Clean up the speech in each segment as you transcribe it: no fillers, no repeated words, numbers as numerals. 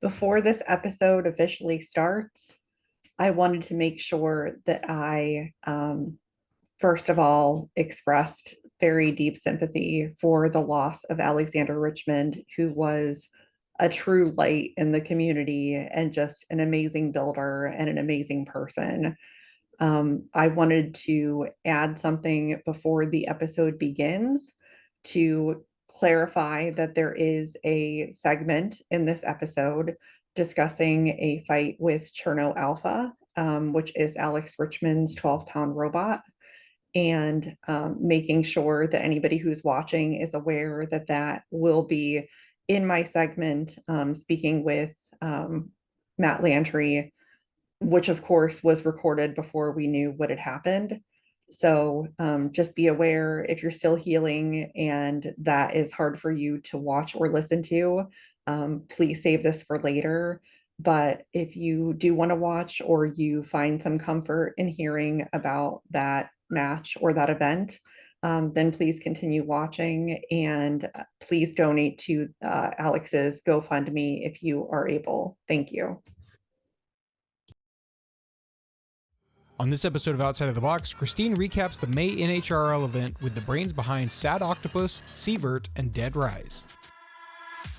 Before this episode officially starts, I wanted to make sure that I first of all, expressed very deep sympathy for the loss of Alexander Richmond, who was a true light in the community and just an amazing builder and an amazing person. I wanted to add something before the episode begins to clarify that there is a segment in this episode discussing a fight with Cherno Alpha, which is Alex Richmond's 12-pound robot, and making sure that anybody who's watching is aware that that will be in my segment, speaking with Matt Lantry, which of course was recorded before we knew what had happened. So just be aware if you're still healing and that is hard for you to watch or listen to, please save this for later. But if you do want to watch or you find some comfort in hearing about that match or that event, then please continue watching and please donate to Alex's GoFundMe if you are able. Thank you. On this episode of Outside of the Box, Christine recaps the May NHRL event with the brains behind Sad Octopus, Sievert, and Deadrise.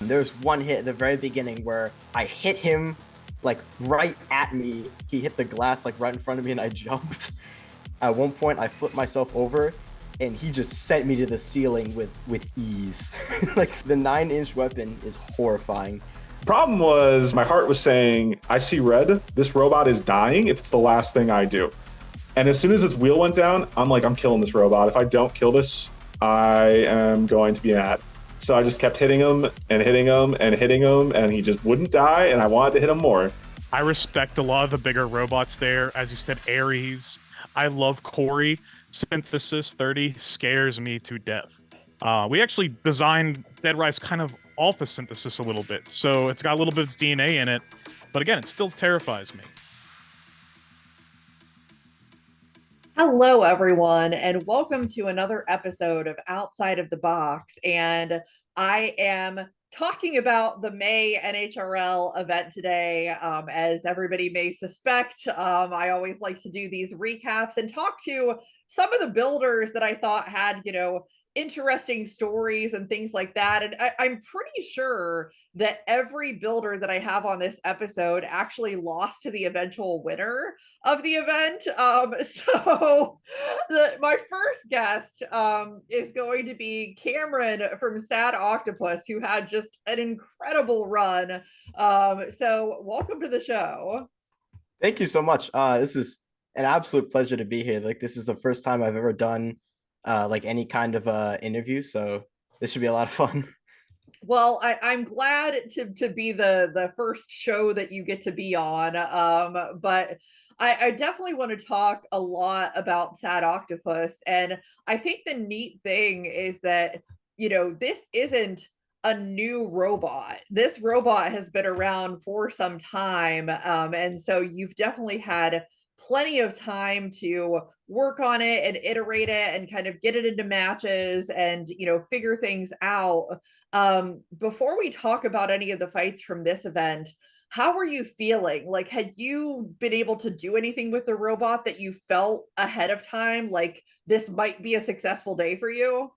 There was one hit at the very beginning where I hit him like right at me. He hit the glass like right in front of me and I jumped. At one point I flipped myself over and he just sent me to the ceiling with ease. Like the 9-inch weapon is horrifying. Problem was, my heart was saying, I see red, this robot is dying if it's the last thing I do. And as soon as its wheel went down, I'm like, I'm killing this robot. If I don't kill this, I am going to be mad. So I just kept hitting him and hitting him and hitting him, and he just wouldn't die, and I wanted to hit him more. I respect a lot of the bigger robots there. As you said, Ares. I love Corey. Synthesis 30 scares me to death. We actually designed Deadrise kind of off of Synthesis a little bit, so it's got a little bit of DNA in it, but again, it still terrifies me. Hello, everyone, and welcome to another episode of Outside of the Box. And I am talking about the May NHRL event today. As everybody may suspect, I always like to do these recaps and talk to some of the builders that I thought had, interesting stories and things like that. And I'm pretty sure that every builder that I have on this episode actually lost to the eventual winner of the event. So my first guest is going to be Cameron from Sad Octopus, who had just an incredible run. So welcome to the show. Thank you so much. This is an absolute pleasure to be here. Like, this is the first time I've ever done like any kind of interview, so this should be a lot of fun. Well, I'm glad to be the first show that you get to be on, but I definitely want to talk a lot about Sad Octopus, and I think the neat thing is that this isn't a new robot. This robot has been around for some time, and so you've definitely had plenty of time to work on it and iterate it and kind of get it into matches and figure things out. Before we talk about any of the fights from this event, how were you feeling? Like, had you been able to do anything with the robot that you felt ahead of time like this might be a successful day for you?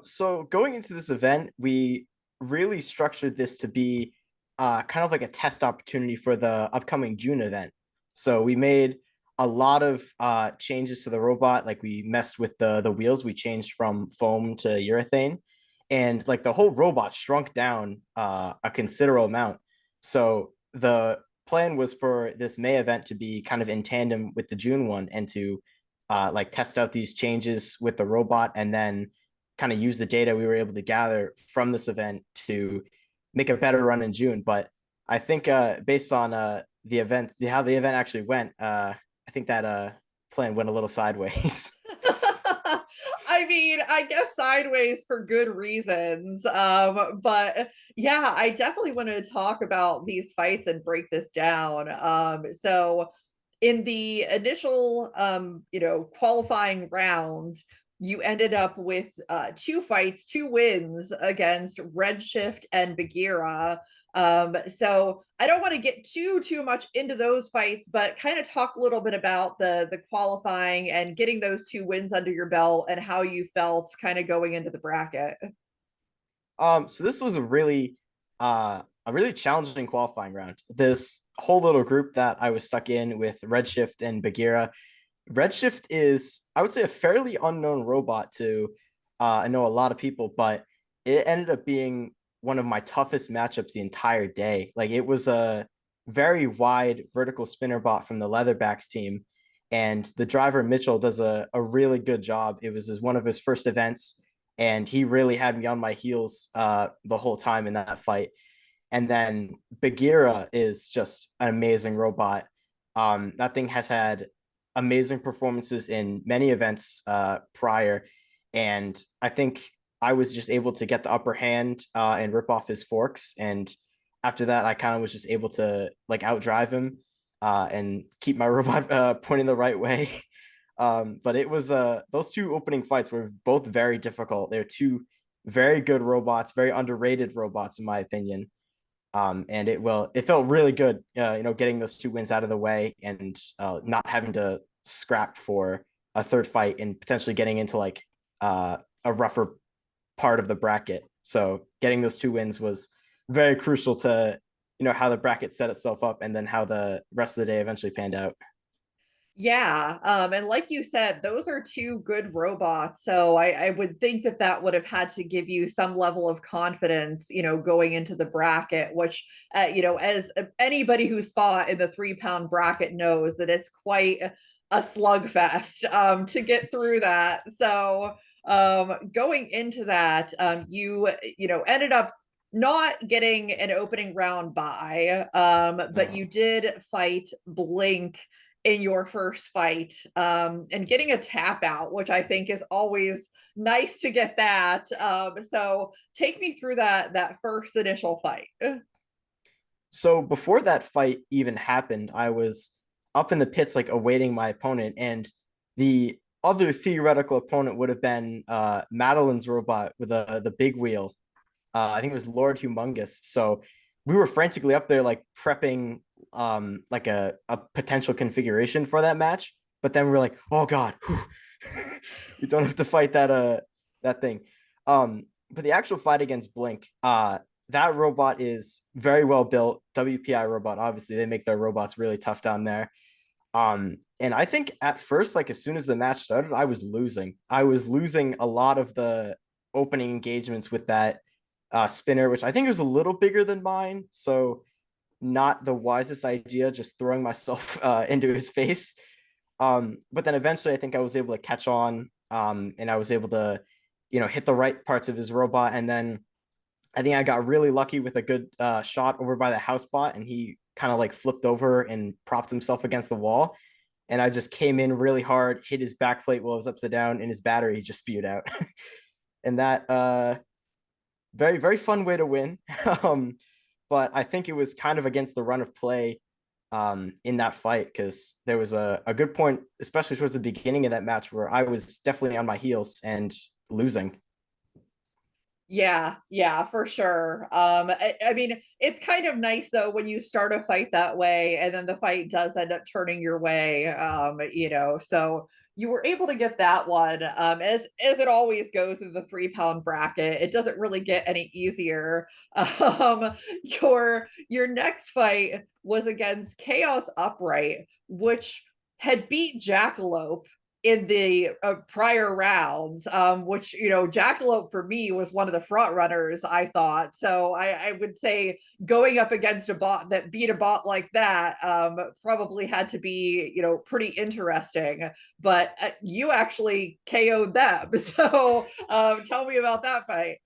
So going into this event, we really structured this to be kind of like a test opportunity for the upcoming June event. So we made a lot of changes to the robot. Like, we messed with the wheels. We changed from foam to urethane, and like the whole robot shrunk down a considerable amount. So the plan was for this May event to be kind of in tandem with the June one, and to like test out these changes with the robot, and then kind of use the data we were able to gather from this event to make a better run in June. But I think based on the event, how the event actually went, I think that plan went a little sideways. I mean, I guess sideways for good reasons. But yeah, I definitely want to talk about these fights and break this down. So in the initial qualifying rounds, you ended up with 2 fights, 2 wins against Redshift and Bagheera. So I don't want to get too much into those fights, but kind of talk a little bit about the qualifying and getting those 2 wins under your belt and how you felt kind of going into the bracket. So this was a really challenging qualifying round. This whole little group that I was stuck in with Redshift and Bagheera. Redshift is, I would say, a fairly unknown robot to I know a lot of people, but it ended up being one of my toughest matchups the entire day. Like, it was a very wide vertical spinner bot from the Leatherbacks team, and the driver Mitchell does a really good job. It was one of his first events, and he really had me on my heels the whole time in that fight. And then Bagheera is just an amazing robot. That thing has had amazing performances in many events prior, and I think I was just able to get the upper hand and rip off his forks. And after that, I kind of was just able to like outdrive him and keep my robot pointing the right way. But it was those 2 opening fights were both very difficult. They're 2 very good robots, very underrated robots in my opinion. And it felt really good, getting those 2 wins out of the way and not having to scrap for a third fight and potentially getting into like a rougher part of the bracket. So getting those 2 wins was very crucial to how the bracket set itself up and then how the rest of the day eventually panned out. Yeah, and like you said, those are 2 good robots. So I would think that that would have had to give you some level of confidence, going into the bracket, which, as anybody who's fought in the 3 pound bracket knows that it's quite a slugfest to get through that. So going into that, you ended up not getting an opening round bye, but you did fight Blink in your first fight, and getting a tap out, which I think is always nice to get that. So take me through that first initial fight. So before that fight even happened, I was up in the pits, like awaiting my opponent, and the other theoretical opponent would have been Madeline's robot with the big wheel. I think it was Lord Humongous. So we were frantically up there, like prepping like a potential configuration for that match. But then we were like, oh God, we don't have to fight that thing. But the actual fight against Blink, that robot is very well built. WPI robot, obviously, they make their robots really tough down there. And I think at first, like as soon as the match started, I was losing. I was losing a lot of the opening engagements with that spinner, which I think was a little bigger than mine. So not the wisest idea, just throwing myself into his face. But then eventually I think I was able to catch on, and I was able to, hit the right parts of his robot. And then I think I got really lucky with a good shot over by the house bot, and he kind of like flipped over and propped himself against the wall. And I just came in really hard, hit his back plate while it was upside down, and his battery just spewed out. And that very, very fun way to win. But I think it was kind of against the run of play in that fight, because there was a good point, especially towards the beginning of that match, where I was definitely on my heels and losing. Yeah, for sure. I mean, it's kind of nice though when you start a fight that way and then the fight does end up turning your way. So you were able to get that one. As it always goes in the 3 pound bracket, it doesn't really get any easier. Your next fight was against Chaos Upright, which had beat Jackalope in the prior rounds, which, Jackalope for me was one of the front runners, I thought. So I would say going up against a bot that beat a bot like that probably had to be, pretty interesting. But you actually KO'd them. So tell me about that fight.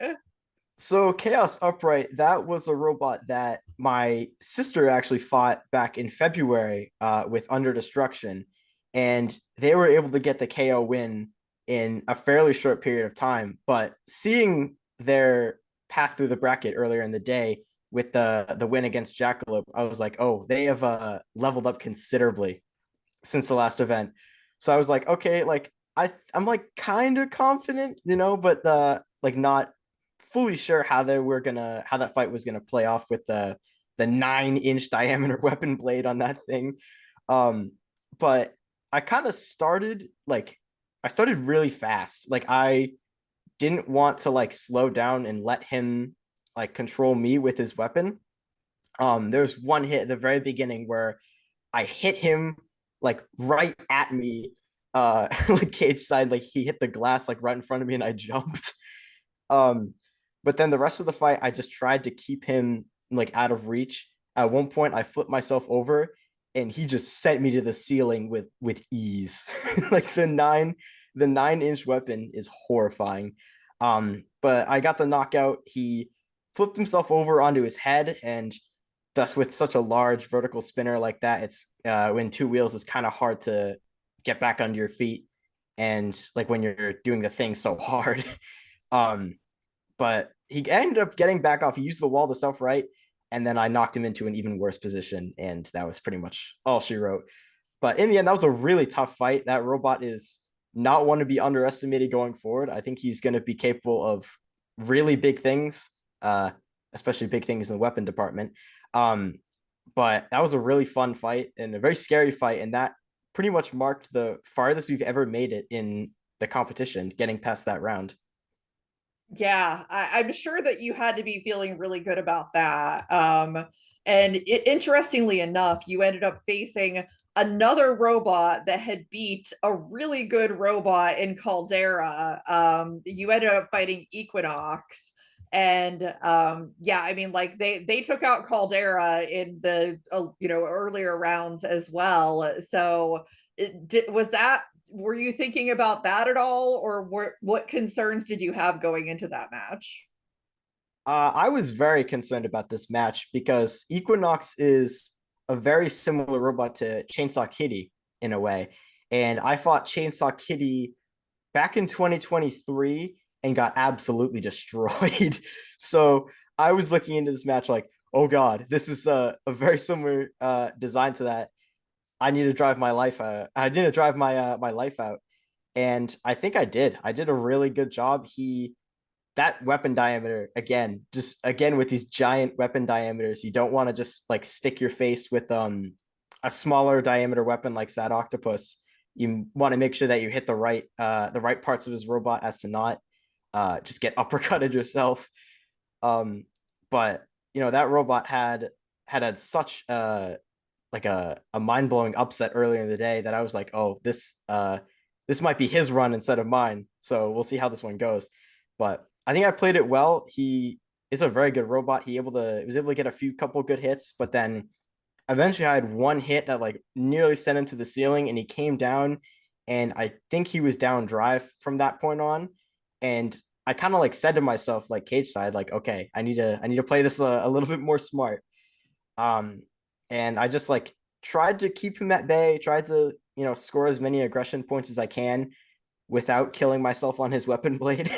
So Chaos Upright, that was a robot that my sister actually fought back in February with Under Destruction, and they were able to get the KO win in a fairly short period of time. But seeing their path through the bracket earlier in the day with the win against Jackalope, I was like, oh, they have leveled up considerably since the last event. So I was like, okay, like I'm like kind of confident, but like not fully sure how that fight was gonna play off with the 9-inch diameter weapon blade on that thing. But I kind of started like I started really fast. Like I didn't want to like slow down and let him like control me with his weapon. There's one hit at the very beginning where I hit him like right at me, like cage side, like he hit the glass like right in front of me and I jumped. Um, but then the rest of the fight, I just tried to keep him like out of reach. At one point, I flipped myself over and he just sent me to the ceiling with ease. Like the 9-inch weapon is horrifying. But I got the knockout. He flipped himself over onto his head, and thus with such a large vertical spinner like that, it's when two wheels, it's kind of hard to get back under your feet, and like when you're doing the thing so hard. um but he ended up getting back off. He used the wall to self right, and then I knocked him into an even worse position, and that was pretty much all she wrote. But in the end, that was a really tough fight. That robot is not one to be underestimated going forward. I think he's going to be capable of really big things, especially big things in the weapon department. Um, but that was a really fun fight and a very scary fight, and that pretty much marked the farthest we've ever made it in the competition, getting past that round. Yeah, I'm sure that you had to be feeling really good about that. And interestingly enough, you ended up facing another robot that had beat a really good robot in Caldera. You ended up fighting Equinox. And yeah, I mean, like they took out Caldera in the earlier rounds as well. So was that, were you thinking about that at all, or what concerns did you have going into that match? I was very concerned about this match because Equinox is a very similar robot to Chainsaw Kitty in a way. And I fought Chainsaw Kitty back in 2023 and got absolutely destroyed. So I was looking into this match like, oh God, this is a very similar design to that. I need to drive my life. I need to drive my life out, and I think I did. I did a really good job. That weapon diameter again, just again with these giant weapon diameters, you don't want to just like stick your face with a smaller diameter weapon like Sad Octopus. You want to make sure that you hit the right parts of his robot as to not just get uppercutted yourself. Um, but that robot had such like a mind blowing upset earlier in the day that I was like, oh, this might be his run instead of mine. So we'll see how this one goes. But I think I played it well. He is a very good robot. He was able to get a couple good hits, but then eventually I had one hit that like nearly sent him to the ceiling, and he came down, and I think he was down drive from that point on. And I kind of like said to myself, like cage side, like, okay, I need to play this a little bit more smart. Um, and I just like tried to keep him at bay, tried to, score as many aggression points as I can without killing myself on his weapon blade.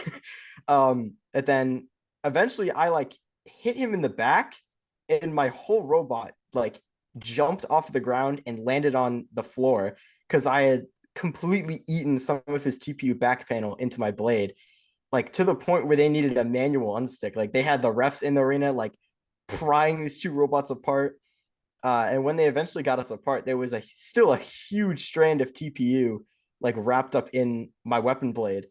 And then eventually I like hit him in the back, and my whole robot like jumped off the ground and landed on the floor because I had completely eaten some of his TPU back panel into my blade, like to the point where they needed a manual unstick. Like they had the refs in the arena like prying these two robots apart. And when they eventually got us apart, there was still a huge strand of TPU like wrapped up in my weapon blade.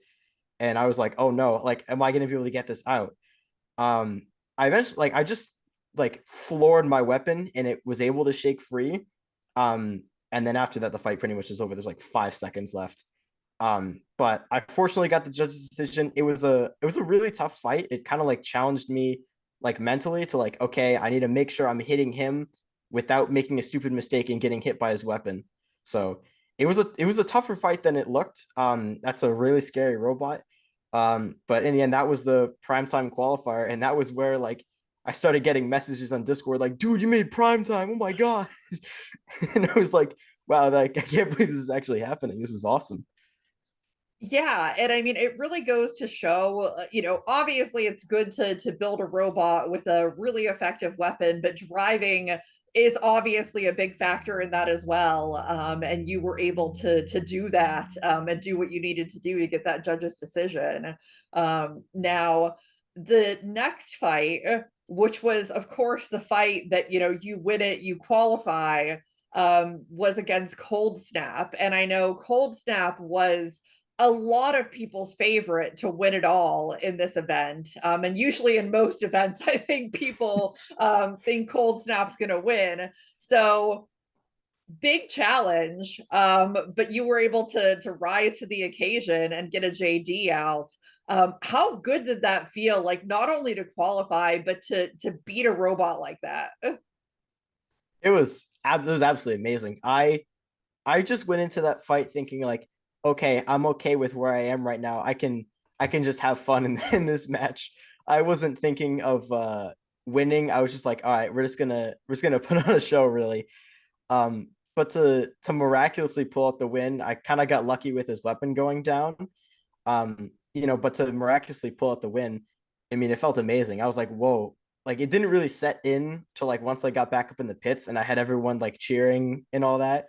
And I was like, oh no, like, am I going to be able to get this out? I eventually, like, I just like floored my weapon and it was able to shake free. And then after that, the fight pretty much was over. There's like 5 seconds left. But I fortunately got the judge's decision. It was a really tough fight. It kind of like challenged me like mentally to like, okay, I need to make sure I'm hitting him without making a stupid mistake and getting hit by his weapon. So it was a tougher fight than it looked. That's a really scary robot. But in the end, that was the primetime qualifier, and that was where like I started getting messages on Discord like, dude, you made primetime. Oh my God. And I was like, wow, like I can't believe this is actually happening. This is awesome. Yeah, and I mean, it really goes to show, obviously it's good to build a robot with a really effective weapon, but driving is obviously a big factor in that as well. And you were able to do that, and do what you needed to do to get that judge's decision. Now, the next fight, which was, of course, the fight that, you win it, you qualify, was against Cold Snap. And I know Cold Snap was a lot of people's favorite to win it all in this event. And usually in most events, I think people think Cold Snap's going to win. So big challenge, but you were able to rise to the occasion and get a JD out. How good did that feel? Like, not only to qualify, but to beat a robot like that? It was absolutely amazing. I just went into that fight thinking like, okay, I'm okay with where I am right now. I can just have fun in this match. I wasn't thinking of winning. I was just like, all right, we're just gonna put on a show, really. But to miraculously pull out the win, I kind of got lucky with his weapon going down. But to miraculously pull out the win, I mean, it felt amazing. I was like, whoa. Like, it didn't really set in to like once I got back up in the pits and I had everyone like cheering and all that.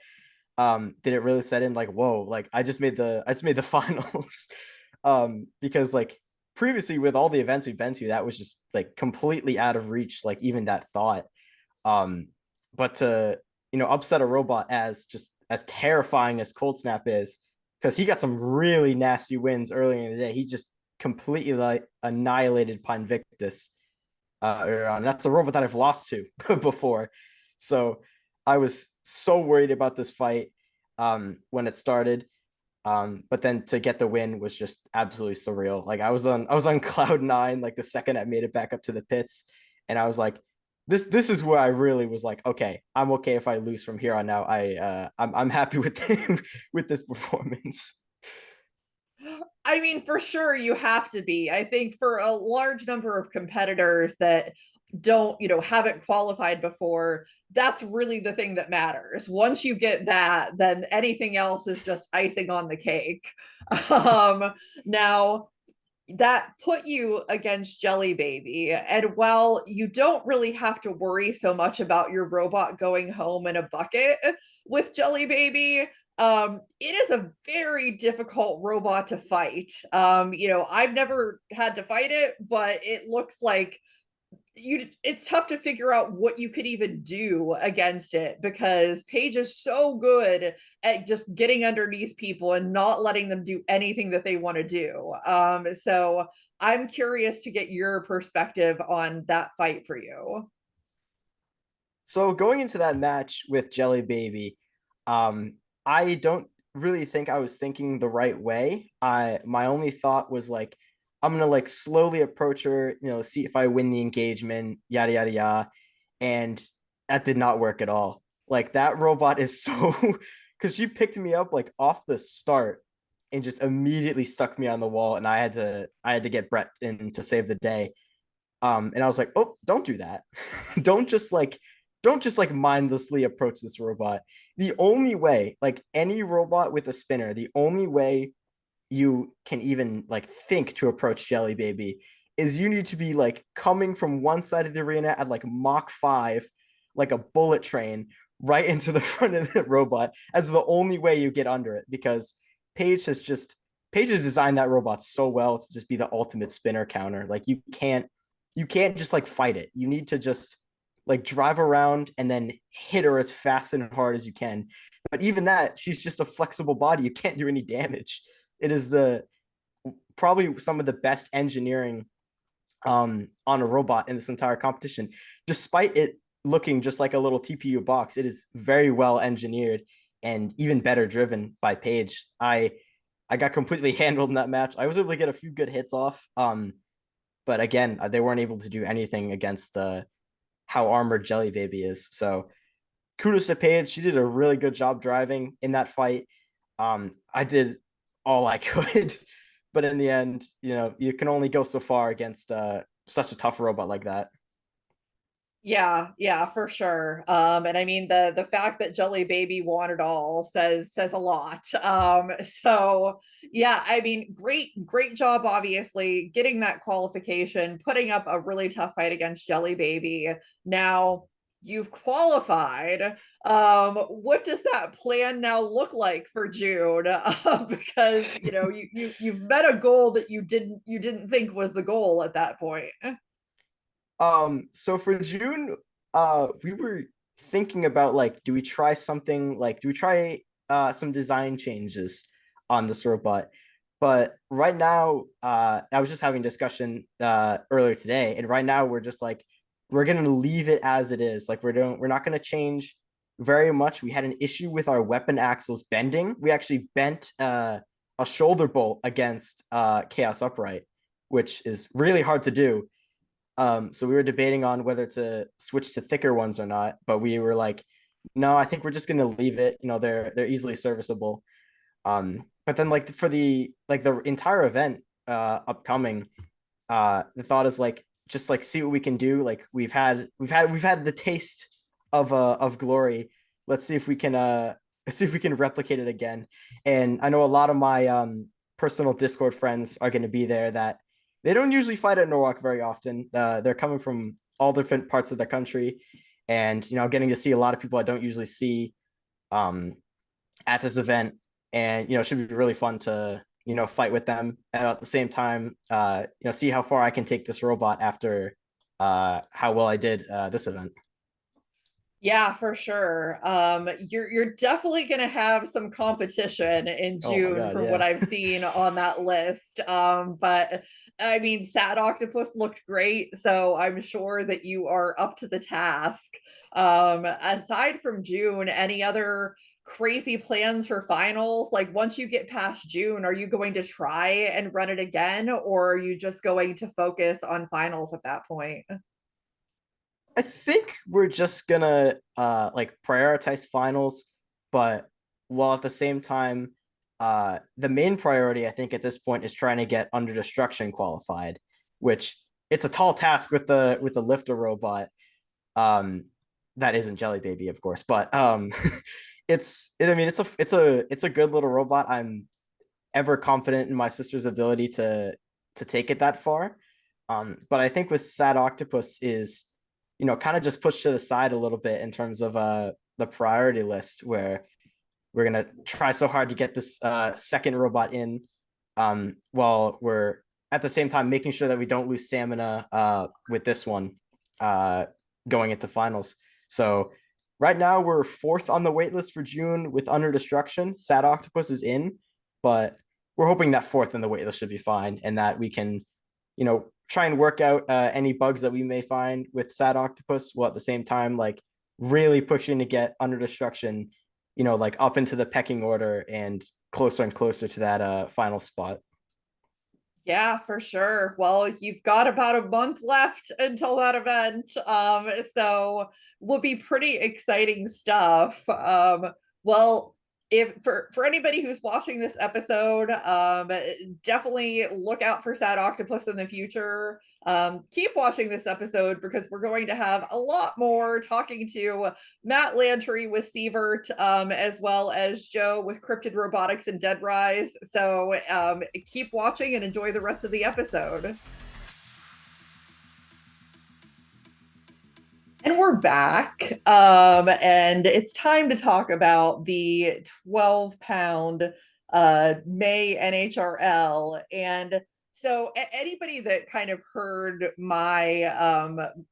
Did it really set in like, whoa, like I just made the finals. Because like previously with all the events we've been to, that was just like completely out of reach, like even that thought. But to upset a robot as terrifying as Cold Snap is, because he got some really nasty wins earlier in the day. He just completely like annihilated Pinvictus. That's a robot that I've lost to before. So I was so worried about this fight when it started. But then to get the win was just absolutely surreal. Like I was on cloud nine like the second I made it back up to the pits, and I was like, this is where I really was like, okay, I'm okay if I lose from here on out. I'm happy with with this performance. I mean, for sure, you have to be. I think for a large number of competitors that don't, haven't qualified before, that's really the thing that matters. Once you get that, then anything else is just icing on the cake. Now, that put you against Jelly Baby. And while you don't really have to worry so much about your robot going home in a bucket with Jelly Baby, it is a very difficult robot to fight. I've never had to fight it, but it looks like it's tough to figure out what you could even do against it, because Paige is so good at just getting underneath people and not letting them do anything that they want to do. So I'm curious to get your perspective on that fight for you. So going into that match with Jelly Baby, I don't really think I was thinking the right way. My only thought was like, I'm gonna like slowly approach her, see if I win the engagement, yada yada yada. And that did not work at all. Like that robot is so because she picked me up like off the start and just immediately stuck me on the wall, and I had to get Brett in to save the day. And I was like, oh, don't do that. don't just like mindlessly approach this robot. The only way, like any robot with a spinner, the only way you can even like think to approach Jelly Baby is you need to be like coming from one side of the arena at like Mach 5, like a bullet train, right into the front of the robot as the only way you get under it, because Paige has designed that robot so well to just be the ultimate spinner counter. Like you can't just like fight it. You need to just like drive around and then hit her as fast and hard as you can. But even that, she's just a flexible body. You can't do any damage. It is probably some of the best engineering on a robot in this entire competition. Despite it looking just like a little TPU box, it is very well engineered and even better driven by Paige. I got completely handled in that match. I was able to get a few good hits off. But again, they weren't able to do anything against how armored Jelly Baby is. So kudos to Paige. She did a really good job driving in that fight. I did all I could, but in the end, you can only go so far against such a tough robot like that. Yeah, for sure. And I mean, the fact that Jelly Baby won it all says a lot. So yeah, I mean, great job, obviously, getting that qualification, putting up a really tough fight against Jelly Baby. Now, you've qualified. What does that plan now look like for June? Because you've met a goal that you didn't think was the goal at that point. So for June, we were thinking about like, do we try something like, do we try some design changes on this robot? But right now, I was just having a discussion earlier today, and right now we're just like, we're gonna leave it as it is. Like we're not gonna change very much. We had an issue with our weapon axles bending. We actually bent a shoulder bolt against Chaos Upright, which is really hard to do. So we were debating on whether to switch to thicker ones or not, but we were like, no, I think we're just gonna leave it. They're easily serviceable. But then like for the entire event upcoming, the thought is like just like see what we can do. Like we've had the taste of glory. Let's see if we can replicate it again. And I know a lot of my personal Discord friends are going to be there that they don't usually fight at Norwalk very often. They're coming from all different parts of the country, and getting to see a lot of people I don't usually see at this event, and it should be really fun to fight with them, and at the same time see how far I can take this robot after how well I did this event. Yeah, for sure. You're definitely gonna have some competition in Oh my June god, from what yeah. I've seen on that list. But I mean, Sad Octopus looked great, so I'm sure that you are up to the task. Aside from June, any other crazy plans for finals? Like once you get past June, are you going to try and run it again, or are you just going to focus on finals at that point? I think we're just gonna like prioritize finals, but while at the same time, the main priority I think at this point is trying to get Under Destruction qualified, which it's a tall task with the lifter robot. Um, that isn't Jelly Baby, of course, but I mean it's a good little robot. I'm ever confident in my sister's ability to take it that far. But I think with Sad Octopus is, kind of just pushed to the side a little bit in terms of the priority list, where we're gonna try so hard to get this second robot in, while we're at the same time making sure that we don't lose stamina with this one going into finals. So right now we're fourth on the wait list for June with Under Destruction. Sad Octopus is in, but we're hoping that fourth in the wait list should be fine, and that we can, try and work out any bugs that we may find with Sad Octopus, while at the same time like really pushing to get Under Destruction, like up into the pecking order and closer to that final spot. Yeah, for sure. Well, you've got about a month left until that event. So will be pretty exciting stuff. Well, if for anybody who's watching this episode, definitely look out for Sad Octopus in the future. Keep watching this episode because we're going to have a lot more talking to Matt Lantry with Sievert, as well as Joe with Cryptid Robotics and Deadrise. So keep watching and enjoy the rest of the episode. And we're back. And it's time to talk about the 12-pound May NHRL. And so anybody that kind of heard my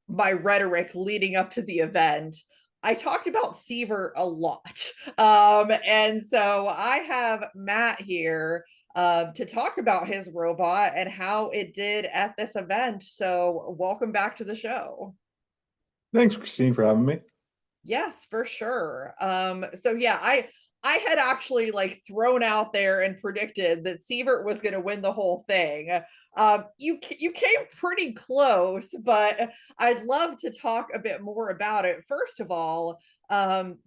rhetoric leading up to the event, I talked about Sievert a lot. And so I have Matt here to talk about his robot and how it did at this event. So welcome back to the show. Thanks, Christine, for having me. Yes, for sure. So yeah, I had actually like thrown out there and predicted that Sievert was going to win the whole thing. You came pretty close, but I'd love to talk a bit more about it. First of all,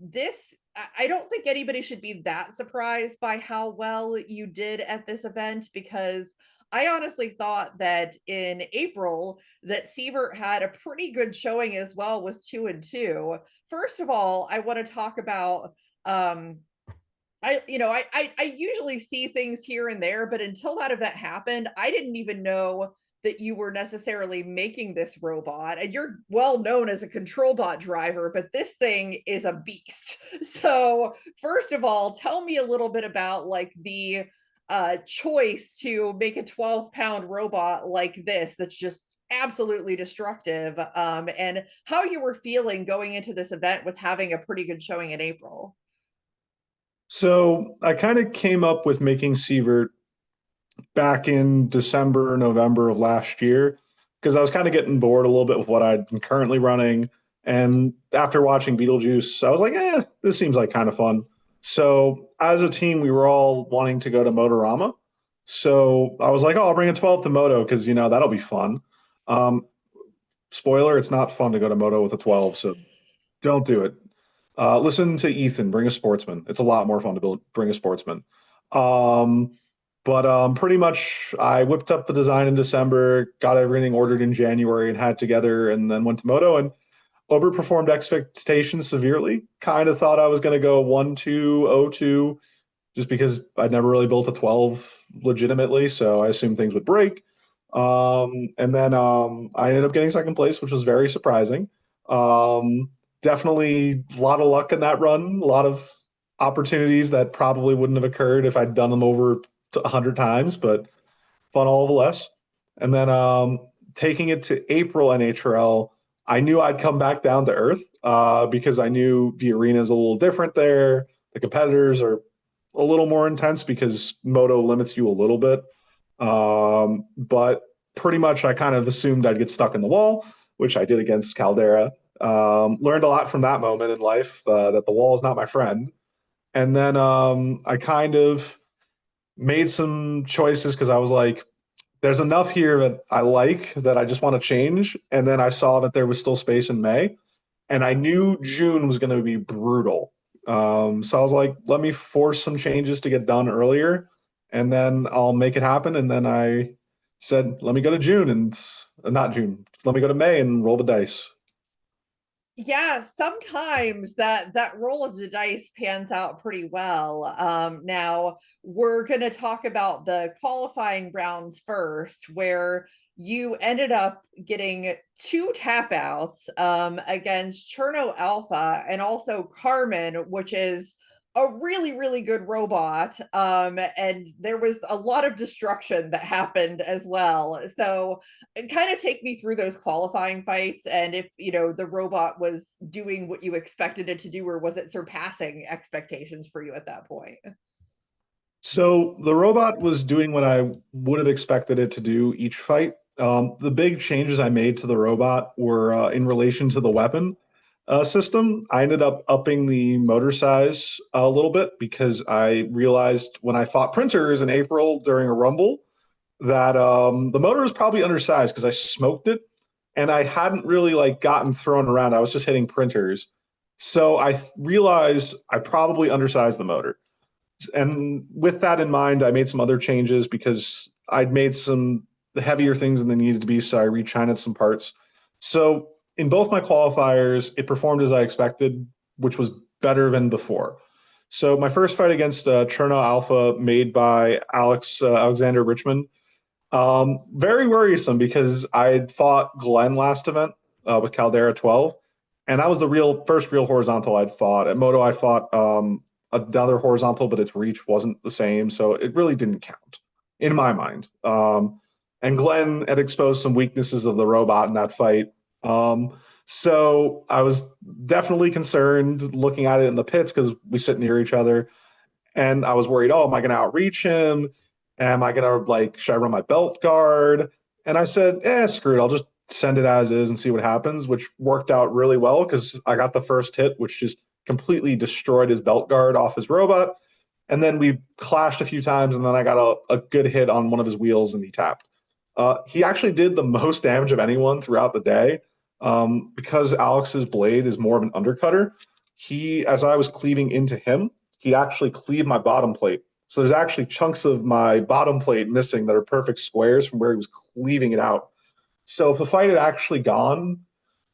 this I don't think anybody should be that surprised by how well you did at this event, because I honestly thought that in April that Sievert had a pretty good showing as well, was 2-2. First of all, I want to talk about I usually see things here and there, but until that event happened, I didn't even know that you were necessarily making this robot, and you're well known as a control bot driver, but this thing is a beast. So first of all, tell me a little bit about like the choice to make a 12-pound robot like this that's just absolutely destructive, and how you were feeling going into this event with having a pretty good showing in April. So I kind of came up with making Sievert back in December, November of last year, because I was kind of getting bored a little bit with what I'd been currently running. And after watching Beetlejuice, I was like, this seems like kind of fun. So as a team, we were all wanting to go to Motorama. So I was like, oh, I'll bring a 12 to Moto because, that'll be fun. Spoiler, it's not fun to go to Moto with a 12, so don't do it. Listen to Ethan, bring a sportsman. It's a lot more fun to bring a sportsman. But pretty much I whipped up the design in December, got everything ordered in January and had it together, and then went to Moto and overperformed expectations severely. Kind of thought I was going to go 1-2-0-2 just because I'd never really built a 12 legitimately, so I assumed things would break. And then I ended up getting second place, which was very surprising. Definitely a lot of luck in that run, a lot of opportunities that probably wouldn't have occurred if I'd done them over 100 times, but fun all the less. And then taking it to April NHRL, I knew I'd come back down to earth because I knew the arena is a little different there. The competitors are a little more intense because Moto limits you a little bit. But pretty much I kind of assumed I'd get stuck in the wall, which I did against Caldera. Learned a lot from that moment in life that the wall is not my friend. And then I kind of made some choices because I was like, there's enough here that I like that I just want to change. And then I saw that there was still space in May. And I knew June was going to be brutal. So I was like, let me force some changes to get done earlier, and then I'll make it happen. And then I said, let me go to June and not June. Let me go to May and roll the dice. Yeah, sometimes that roll of the dice pans out pretty well. Now we're going to talk about the qualifying rounds first, where you ended up getting 2 tap outs against Cherno Alpha and also Carmen, which is a really, really good robot. And there was a lot of destruction that happened as well. So kind of take me through those qualifying fights, and if the robot was doing what you expected it to do, or was it surpassing expectations for you at that point? So the robot was doing what I would have expected it to do each fight. The big changes I made to the robot were in relation to the weapon system. I ended up upping the motor size a little bit because I realized when I fought printers in April during a rumble that the motor was probably undersized because I smoked it and I hadn't really gotten thrown around. I was just hitting printers. So I realized I probably undersized the motor. And with that in mind, I made some other changes because I'd made some heavier things than they needed to be. So I rechined some parts. So in both my qualifiers, it performed as I expected, which was better than before. So my first fight against Cherno Alpha, made by Alexander Richmond, very worrisome because I had fought Glenn last event with Caldera 12, and that was the first real horizontal I'd fought. At Moto, I fought another horizontal, but its reach wasn't the same, so it really didn't count in my mind. And Glenn had exposed some weaknesses of the robot in that fight. So I was definitely concerned looking at it in the pits because we sit near each other. And I was worried, oh, am I going to outreach him? Am I going to should I run my belt guard? And I said, screw it. I'll just send it as is and see what happens, which worked out really well because I got the first hit, which just completely destroyed his belt guard off his robot. And then we clashed a few times, and then I got a good hit on one of his wheels and he tapped. He actually did the most damage of anyone throughout the day. Because Alex's blade is more of an undercutter, as I was cleaving into him, he actually cleaved my bottom plate. So there's actually chunks of my bottom plate missing that are perfect squares from where he was cleaving it out. So if the fight had actually gone,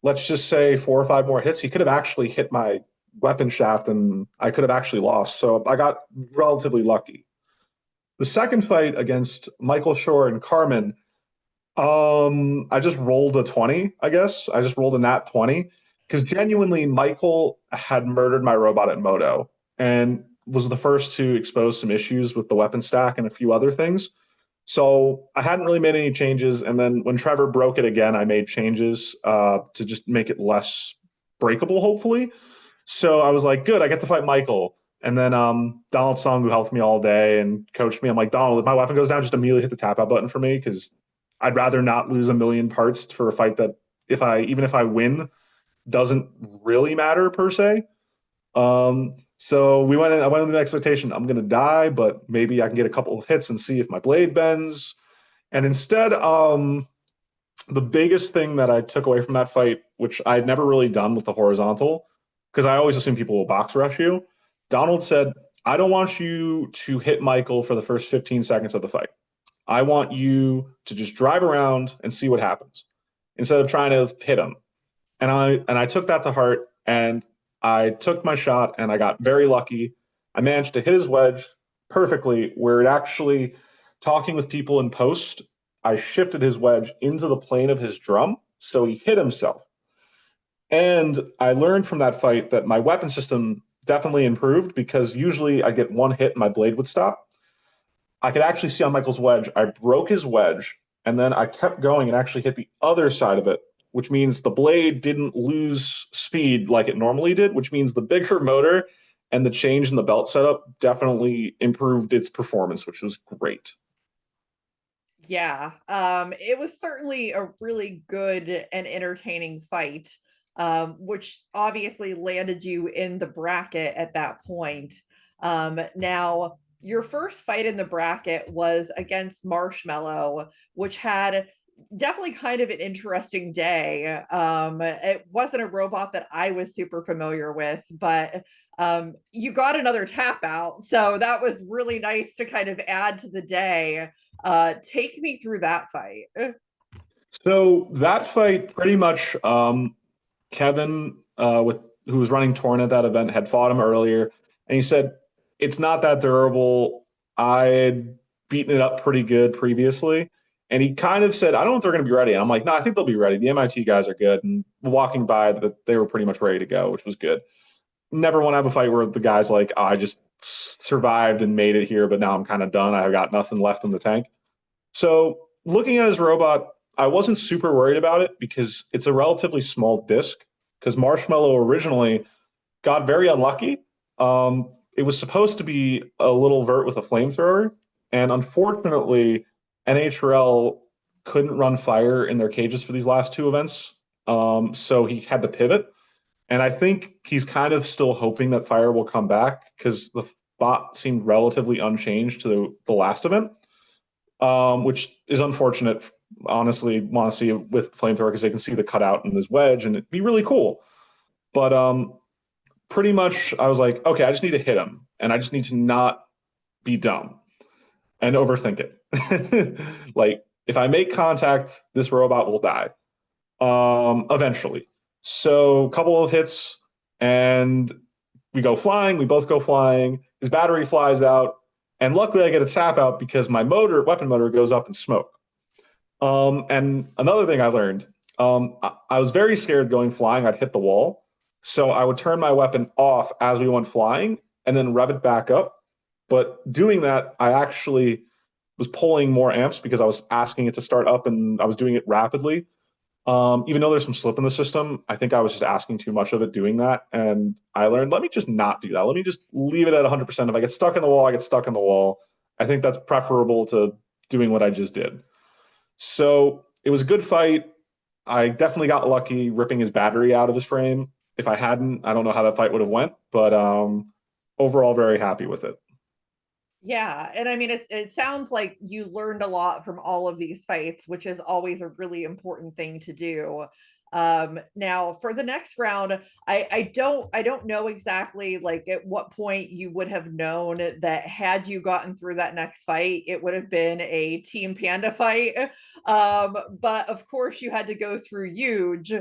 let's just say 4 or 5 more hits, he could have actually hit my weapon shaft and I could have actually lost. So I got relatively lucky. The second fight against Michael Shore and Carmen, I just rolled a 20, I guess. I just rolled a nat 20 because genuinely Michael had murdered my robot at Moto and was the first to expose some issues with the weapon stack and a few other things. So I hadn't really made any changes. And then when Trevor broke it again, I made changes to just make it less breakable, hopefully. So I was like, good, I get to fight Michael. And then Donald Sung, who helped me all day and coached me, I'm like, Donald, if my weapon goes down, just immediately hit the tap out button for me because I'd rather not lose a million parts for a fight that even if I win, doesn't really matter per se. So we went in, I went with the expectation I'm gonna die, but maybe I can get a couple of hits and see if my blade bends. And instead, the biggest thing that I took away from that fight, which I had never really done with the horizontal, because I always assume people will box rush you. Donald said, I don't want you to hit Michael for the first 15 seconds of the fight. I want you to just drive around and see what happens instead of trying to hit him. And I took that to heart and I took my shot and I got very lucky. I managed to hit his wedge perfectly where it actually talking with people in post, I shifted his wedge into the plane of his drum so he hit himself. And I learned from that fight that my weapon system definitely improved because usually I get one hit and my blade would stop. I could actually see on Michael's wedge, I broke his wedge and then I kept going and actually hit the other side of it, which means the blade didn't lose speed like it normally did, which means the bigger motor and the change in the belt setup definitely improved its performance, which was great. Yeah, it was certainly a really good and entertaining fight, which obviously landed you in the bracket at that point. Now, your first fight in the bracket was against Marshmallow, which had definitely kind of an interesting day. It wasn't a robot that I was super familiar with, but you got another tap out. So that was really nice to kind of add to the day. Take me through that fight. So that fight pretty much Kevin with who was running Torn at that event had fought him earlier and he said it's not that durable. I had beaten it up pretty good previously. And he kind of said, I don't know if they're going to be ready. And I'm like, no, I think they'll be ready. The MIT guys are good. And walking by, they were pretty much ready to go, which was good. Never want to have a fight where the guy's like, oh, I just survived and made it here, but now I'm kind of done. I've got nothing left in the tank. So looking at his robot, I wasn't super worried about it because it's a relatively small disc. Because Marshmallow originally got very unlucky. It was supposed to be a little vert with a flamethrower, and unfortunately, NHRL couldn't run fire in their cages for these last two events. So he had to pivot. And I think he's kind of still hoping that fire will come back because the bot seemed relatively unchanged to the last event, which is unfortunate. Honestly, want to see it with flamethrower because they can see the cutout in his wedge and it'd be really cool. But pretty much I was like, okay, I just need to hit him and I just need to not be dumb and overthink it. Like if I make contact, this robot will die eventually. So a couple of hits and we go flying. We both go flying. His battery flies out. And luckily I get a tap out because my weapon motor goes up in smoke. And another thing I learned, I was very scared going flying. I'd hit the wall. So I would turn my weapon off as we went flying and then rev it back up. But doing that, I actually was pulling more amps because I was asking it to start up and I was doing it rapidly. Even though there's some slip in the system, I think I was just asking too much of it doing that. And I learned, let me just not do that. Let me just leave it at 100%. If I get stuck in the wall, I get stuck in the wall. I think that's preferable to doing what I just did. So it was a good fight. I definitely got lucky ripping his battery out of his frame. If I hadn't, I don't know how that fight would have went, but overall, very happy with it. Yeah, and I mean it sounds like you learned a lot from all of these fights, which is always a really important thing to do. Now for the next round, I don't know exactly like at what point you would have known that had you gotten through that next fight, it would have been a Team Panda fight. But of course you had to go through Huge,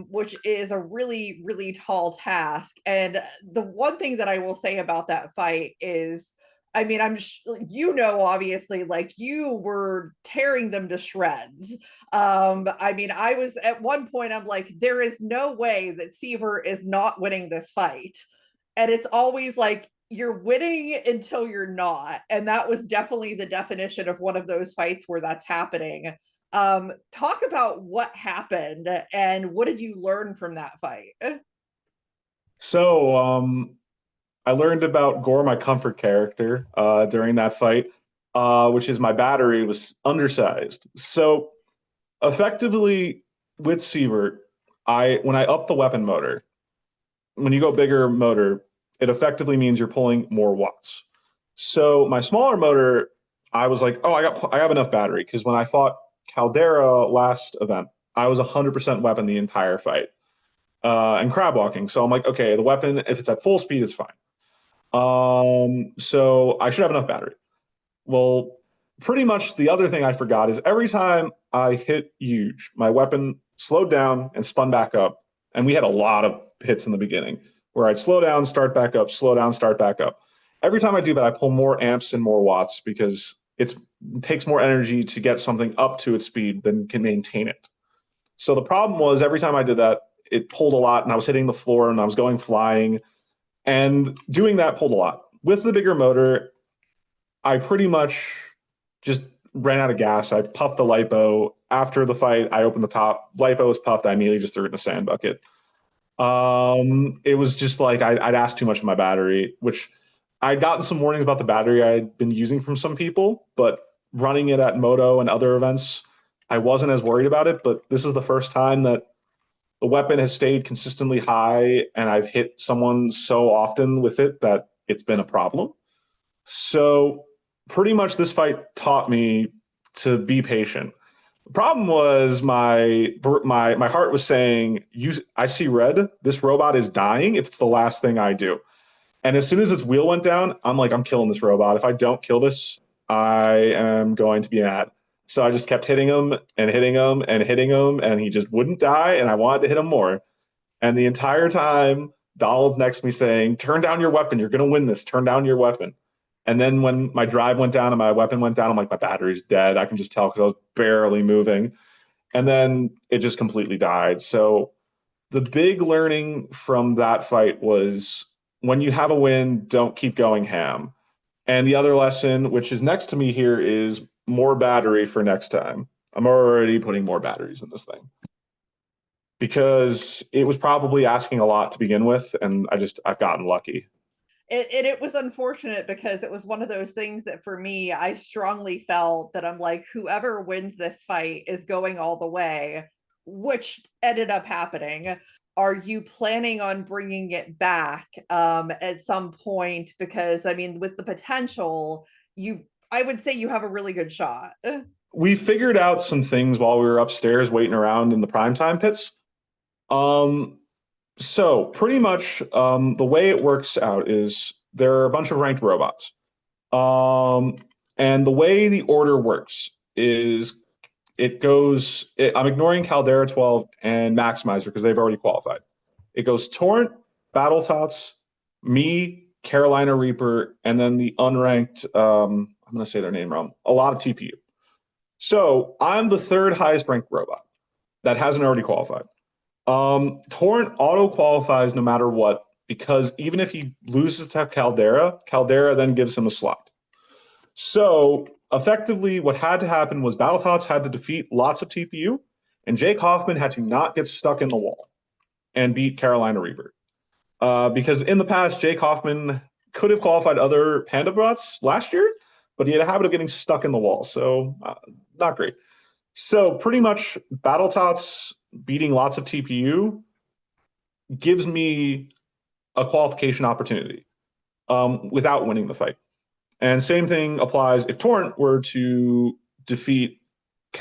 which is a really, really tall task. And the one thing that I will say about that fight is I mean, obviously, like you were tearing them to shreds. I mean, I was at one point, I'm like, there is no way that Sievert is not winning this fight. And it's always like, you're winning until you're not. And that was definitely the definition of one of those fights where that's happening. Talk about what happened and what did you learn from that fight? So, I learned about Gore, my comfort character, during that fight, which is my battery was undersized. So, effectively, with Sievert, when I up the weapon motor, when you go bigger motor, it effectively means you're pulling more watts. So my smaller motor, I was like, oh, I have enough battery because when I fought Caldera last event, I was 100% weapon the entire fight, and crab walking. So I'm like, okay, the weapon, if it's at full speed, is fine. So I should have enough battery. Well, pretty much the other thing I forgot is every time I hit huge, my weapon slowed down and spun back up. And we had a lot of hits in the beginning where I'd slow down, start back up, slow down, start back up. Every time I do that, I pull more amps and more watts because it takes more energy to get something up to its speed than can maintain it. So the problem was every time I did that, it pulled a lot and I was hitting the floor and I was going flying. And doing that pulled a lot. With the bigger motor, I pretty much just ran out of gas. I puffed the lipo. After the fight, I opened the top. Lipo was puffed. I immediately just threw it in a sand bucket. It was just like I'd asked too much of my battery, which I'd gotten some warnings about the battery I'd been using from some people, but running it at Moto and other events, I wasn't as worried about it. But this is the first time that the weapon has stayed consistently high, and I've hit someone so often with it that it's been a problem. So pretty much this fight taught me to be patient. The problem was my heart was saying, I see red. This robot is dying if it's the last thing I do. And as soon as its wheel went down, I'm like, I'm killing this robot. If I don't kill this, I am going to be mad. So I just kept hitting him and hitting him and hitting him, and he just wouldn't die, and I wanted to hit him more. And the entire time, Donald's next to me saying, turn down your weapon. You're going to win this. Turn down your weapon. And then when my drive went down and my weapon went down, I'm like, my battery's dead. I can just tell because I was barely moving. And then it just completely died. So the big learning from that fight was when you have a win, don't keep going ham. And the other lesson, which is next to me here, is more battery for next time. I'm already putting more batteries in this thing because it was probably asking a lot to begin with. And I've gotten lucky. It was unfortunate because it was one of those things that for me, I strongly felt that I'm like, whoever wins this fight is going all the way, which ended up happening. Are you planning on bringing it back at some point? Because I mean, with the potential, I would say you have a really good shot. We figured out some things while we were upstairs waiting around in the primetime pits. So pretty much the way it works out is there are a bunch of ranked robots. And the way the order works is I'm ignoring Caldera 12 and Maximizer because they've already qualified. It goes Torrent, Battletots, me, Carolina Reaper, and then the unranked, I'm going to say their name wrong, a lot of TPU. So I'm the third highest ranked robot that hasn't already qualified. Torrent auto qualifies no matter what, because even if he loses to Caldera then gives him a slot. So effectively what had to happen was Battletots had to defeat lots of TPU, and Jake Hoffman had to not get stuck in the wall and beat Carolina Reaper. Because in the past, Jake Hoffman could have qualified other Panda bots last year, but he had a habit of getting stuck in the wall. So not great. So pretty much Battletots beating lots of TPU gives me a qualification opportunity without winning the fight. And same thing applies if Torrent were to defeat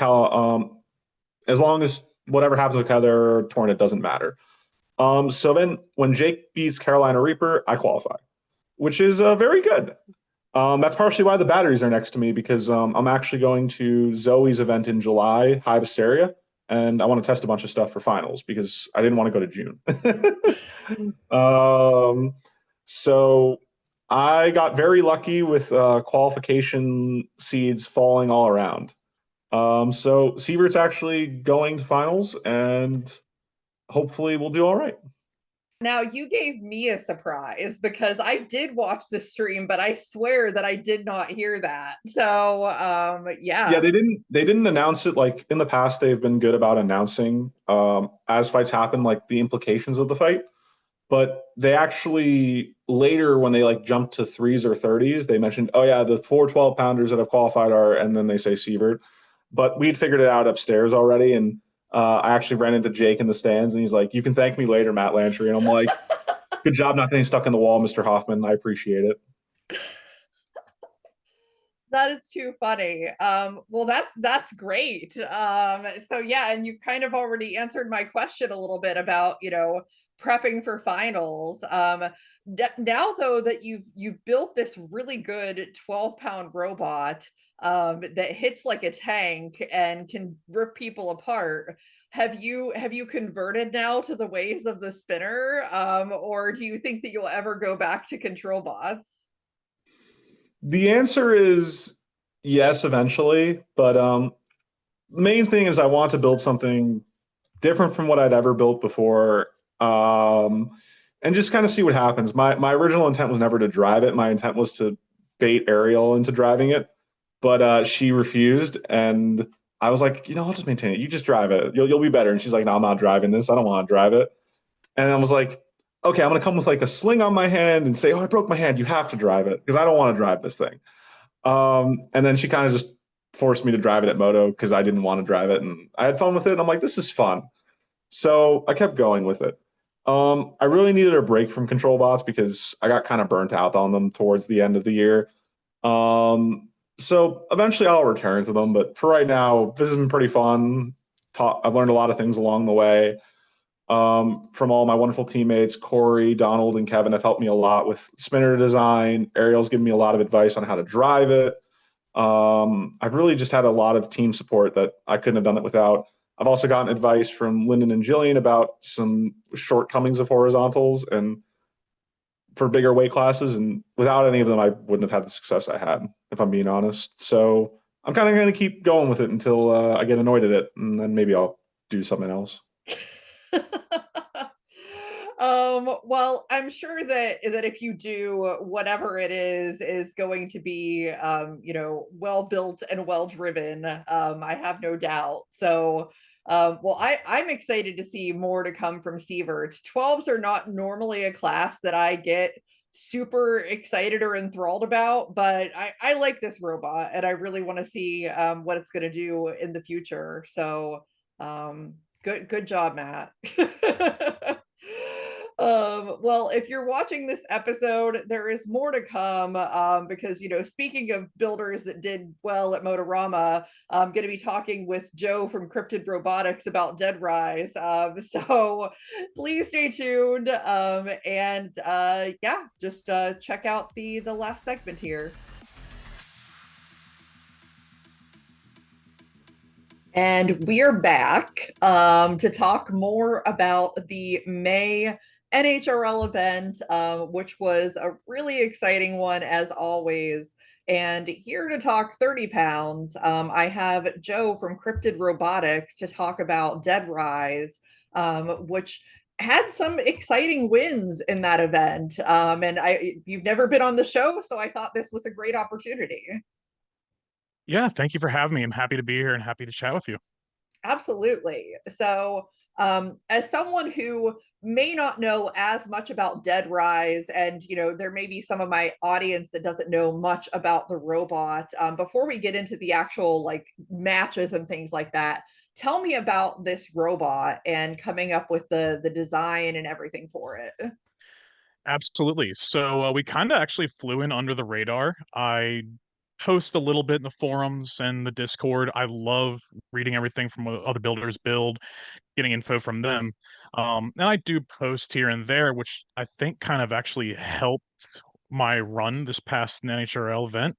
as long as whatever happens with Caldera or Torrent, it doesn't matter. So then when Jake beats Carolina Reaper, I qualify, which is very good. That's partially why the batteries are next to me, because I'm actually going to Zoe's event in July, Hive Hysteria, and I want to test a bunch of stuff for finals because I didn't want to go to June. So I got very lucky with qualification seeds falling all around. So Sievert's actually going to finals, and hopefully we'll do all right. Now you gave me a surprise because I did watch the stream, but I swear that I did not hear that. So Yeah, yeah. they didn't announce it. Like in the past, they've been good about announcing as fights happen, like the implications of the fight. But they actually later, when they like jumped to threes or 30s, they mentioned, oh yeah, the 4 12 pounders that have qualified are, and then they say Sievert. But we'd figured it out upstairs already, and I actually ran into Jake in the stands, and he's like, "You can thank me later, Matt Lantry." And I'm like, "Good job not getting stuck in the wall, Mr. Hoffman. I appreciate it." That is too funny. Well, that's great. So yeah, and you've kind of already answered my question a little bit about, prepping for finals. Now though that you've built this really good 12-pound robot that hits like a tank and can rip people apart, have you converted now to the ways of the spinner? Or do you think that you'll ever go back to control bots? The answer is yes, eventually. But the main thing is I want to build something different from what I'd ever built before, and just kind of see what happens. My original intent was never to drive it. My intent was to bait Ariel into driving it, but she refused, and I was like, I'll just maintain it. You just drive it. You'll be better. And she's like, no, I'm not driving this. I don't want to drive it. And I was like, okay, I'm gonna come with like a sling on my hand and say, oh, I broke my hand. You have to drive it because I don't want to drive this thing. And then she kind of just forced me to drive it at Moto because I didn't want to drive it, and I had fun with it. And I'm like, this is fun. So I kept going with it. I really needed a break from control bots because I got kind of burnt out on them towards the end of the year. So eventually I'll return to them, but for right now, this has been pretty fun. I've learned a lot of things along the way. From all my wonderful teammates, Corey, Donald, and Kevin have helped me a lot with spinner design. Ariel's given me a lot of advice on how to drive it. I've really just had a lot of team support that I couldn't have done it without. I've also gotten advice from Lyndon and Jillian about some shortcomings of horizontals and for bigger weight classes. And without any of them, I wouldn't have had the success I had, if I'm being honest. So I'm kind of going to keep going with it until I get annoyed at it, and then maybe I'll do something else. Well, I'm sure that if you do whatever it is going to be well built and well driven. I have no doubt. So well, I'm excited to see more to come from Sievert. 12s are not normally a class that I get super excited or enthralled about, but I like this robot and I really want to see what it's going to do in the future. So good job, Matt. Well, if you're watching this episode, there is more to come because, speaking of builders that did well at Motorama, I'm going to be talking with Joe from Cryptid Robotics about Deadrise. So please stay tuned. And yeah, just check out the last segment here. And we're back to talk more about the May NHRL event, which was a really exciting one as always. And here to talk 30 pounds, I have Joe from Cryptid Robotics to talk about Deadrise, which had some exciting wins in that event. And you've never been on the show, so I thought this was a great opportunity. Yeah, thank you for having me. I'm happy to be here and happy to chat with you. Absolutely. So, as someone who may not know as much about Deadrise, and there may be some of my audience that doesn't know much about the robot, before we get into the actual like matches and things like that, tell me about this robot and coming up with the design and everything for it. Absolutely. So we kind of actually flew in under the radar. I post a little bit in the forums and the Discord. I love reading everything from what other builders build, getting info from them. And I do post here and there, which I think kind of actually helped my run this past NHRL event.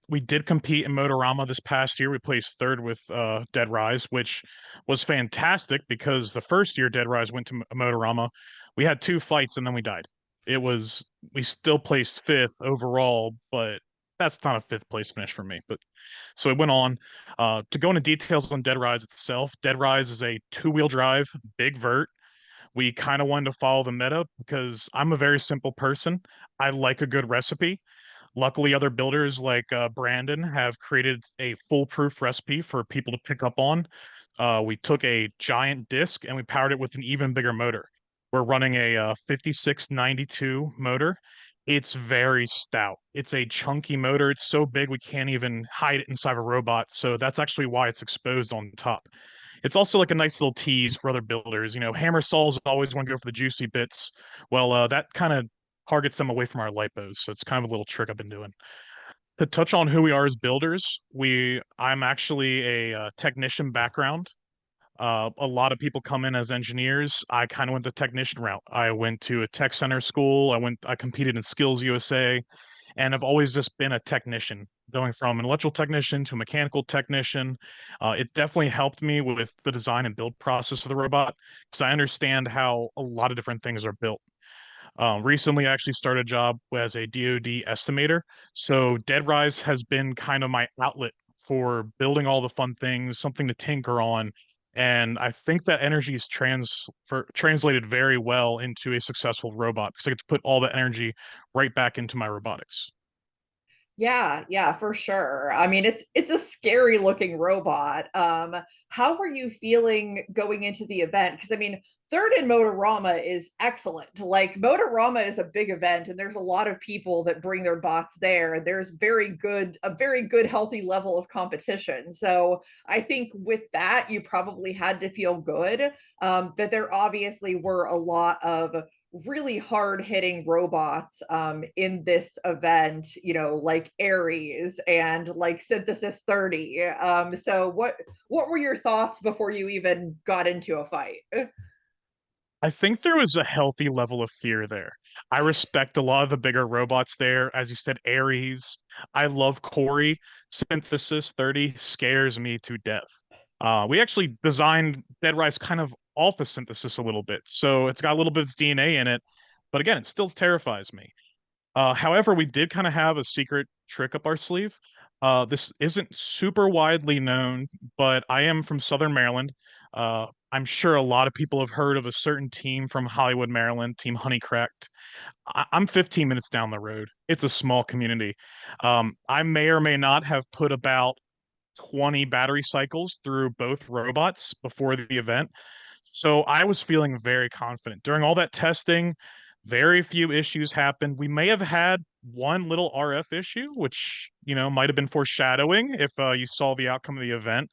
We did compete in Motorama this past year. We placed third with Deadrise, which was fantastic because the first year Deadrise went to Motorama, we had 2 fights and then we died. It was we still placed fifth overall, but that's not a fifth place finish for me. But so it went on. To go into details on Deadrise itself, Deadrise is a two-wheel drive, big vert. We kind of wanted to follow the meta because I'm a very simple person. I like a good recipe. Luckily, other builders like Brandon have created a foolproof recipe for people to pick up on. We took a giant disc and we powered it with an even bigger motor. We're running a 5692 motor. It's very stout. It's a chunky motor. It's so big we can't even hide it inside a robot. So that's actually why it's exposed on top. It's also like a nice little tease for other builders. You know, hammer saws always want to go for the juicy bits. Well, that kind of targets them away from our lipos. So it's kind of a little trick I've been doing. To touch on who we are as builders, I'm actually a technician background. A lot of people come in as engineers. I kind of went the technician route. I went to a tech center school. I competed in Skills USA, and I've always just been a technician, going from an electrical technician to a mechanical technician. It definitely helped me with the design and build process of the robot because I understand how a lot of different things are built. Recently, I actually started a job as a DoD estimator. So Deadrise has been kind of my outlet for building all the fun things, something to tinker on. And I think that energy is translated very well into a successful robot because I get to put all the energy right back into my robotics. Yeah, yeah, for sure. I mean, it's a scary looking robot. How were you feeling going into the event? Because I mean, third in Motorama is excellent. Like Motorama is a big event, and there's a lot of people that bring their bots there. There's a very good, healthy level of competition. So I think with that, you probably had to feel good. But there obviously were a lot of really hard hitting robots in this event, you know, like Ares and like Synthesis 30. So what were your thoughts before you even got into a fight? I think there was a healthy level of fear there. I respect a lot of the bigger robots there. As you said, Ares. I love Corey. Synthesis 30 scares me to death. We actually designed Deadrise kind of off of Synthesis a little bit. So it's got a little bit of DNA in it. But again, it still terrifies me. However, we did kind of have a secret trick up our sleeve. This isn't super widely known, but I am from Southern Maryland. I'm sure a lot of people have heard of a certain team from Hollywood, Maryland, Team Honeycracked. I'm 15 minutes down the road. It's a small community. I may or may not have put about 20 battery cycles through both robots before the event. So I was feeling very confident. During all that testing, very few issues happened. We may have had one little RF issue, which, you know, might have been foreshadowing if you saw the outcome of the event.